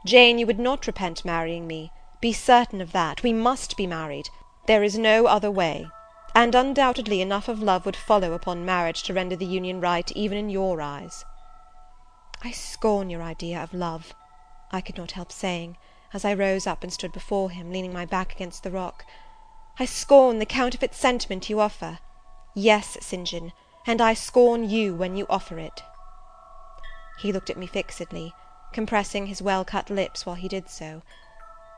Jane, you would not repent marrying me. Be certain of that. We must be married. There is no other way. And undoubtedly enough of love would follow upon marriage to render the union right even in your eyes. I scorn your idea of love, I could not help saying, as I rose up and stood before him, leaning my back against the rock. I scorn the counterfeit sentiment you offer. Yes, St. John, and I scorn you when you offer it. He looked at me fixedly, compressing his well-cut lips while he did so.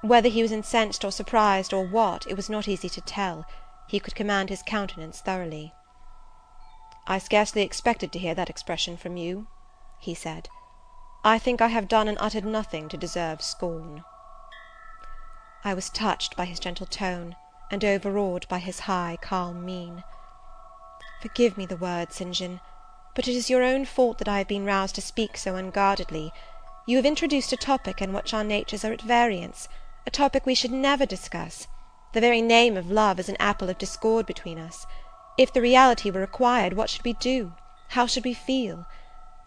Whether he was incensed or surprised, or what, it was not easy to tell. He could command his countenance thoroughly. I scarcely expected to hear that expression from you, he said. I think I have done and uttered nothing to deserve scorn. I was touched by his gentle tone, and overawed by his high, calm mien. Forgive me the word, St. John, but it is your own fault that I have been roused to speak so unguardedly. You have introduced a topic in which our natures are at variance, a topic we should never discuss. The very name of love is an apple of discord between us. If the reality were required, what should we do? How should we feel?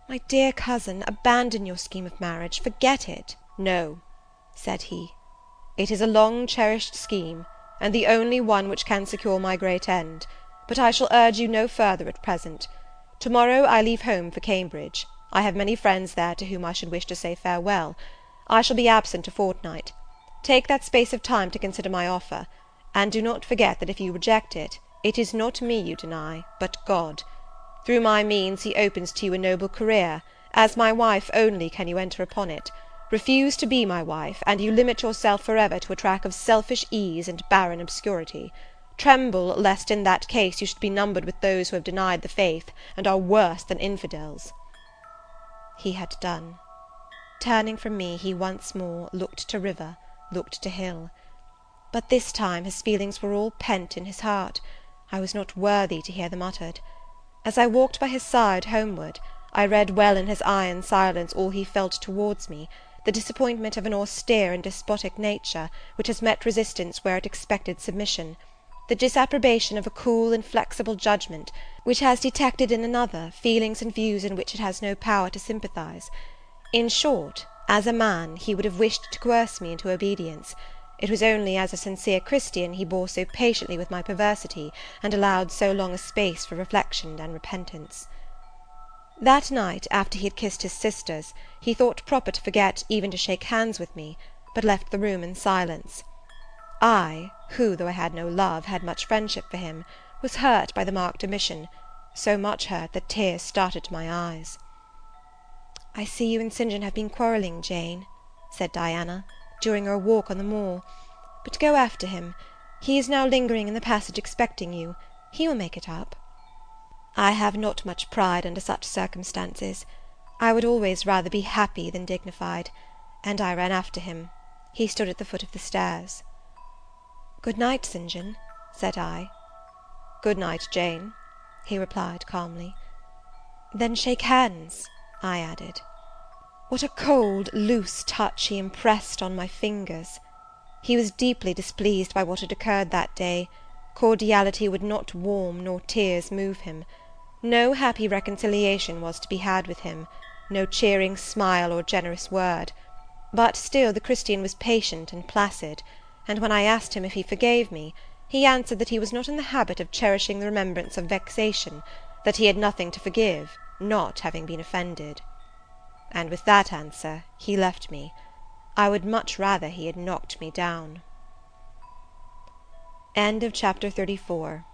My dear cousin, abandon your scheme of marriage, forget it. No, said he, it is a long-cherished scheme, and the only one which can secure my great end, but I shall urge you no further at present. To-morrow I leave home for Cambridge. I have many friends there to whom I should wish to say farewell. I shall be absent a fortnight. Take that space of time to consider my offer, and do not forget that if you reject it, it is not me you deny, but God. Through my means he opens to you a noble career. As my wife only can you enter upon it. Refuse to be my wife, and you limit yourself for ever to a track of selfish ease and barren obscurity. Tremble lest in that case you should be numbered with those who have denied the faith, and are worse than infidels. He had done. Turning from me, he once more looked to river, looked to hill. But this time his feelings were all pent in his heart. I was not worthy to hear them uttered. As I walked by his side homeward, I read well in his iron silence all he felt towards me, the disappointment of an austere and despotic nature, which has met resistance where it expected submission, the disapprobation of a cool, inflexible judgment, which has detected in another feelings and views in which it has no power to sympathize. In short, as a man, he would have wished to coerce me into obedience. It was only as a sincere Christian he bore so patiently with my perversity, and allowed so long a space for reflection and repentance. That night, after he had kissed his sisters, he thought proper to forget even to shake hands with me, but left the room in silence. I, who, though I had no love, had much friendship for him, was hurt by the marked omission, so much hurt that tears started to my eyes. "I see you and St. John have been quarrelling, Jane," said Diana, during our walk on the moor. "But go after him. He is now lingering in the passage expecting you. He will make it up." I have not much pride under such circumstances. I would always rather be happy than dignified, and I ran after him. He stood at the foot of the stairs. "Good night, St. John," said I. "Good night, Jane," he replied calmly. "Then shake hands," I added. What a cold, loose touch he impressed on my fingers! He was deeply displeased by what had occurred that day. Cordiality would not warm, nor tears move him. No happy reconciliation was to be had with him, no cheering smile or generous word. But still the Christian was patient and placid, and when I asked him if he forgave me, he answered that he was not in the habit of cherishing the remembrance of vexation, that he had nothing to forgive, not having been offended. And with that answer he left me. I would much rather he had knocked me down. End of Chapter 34.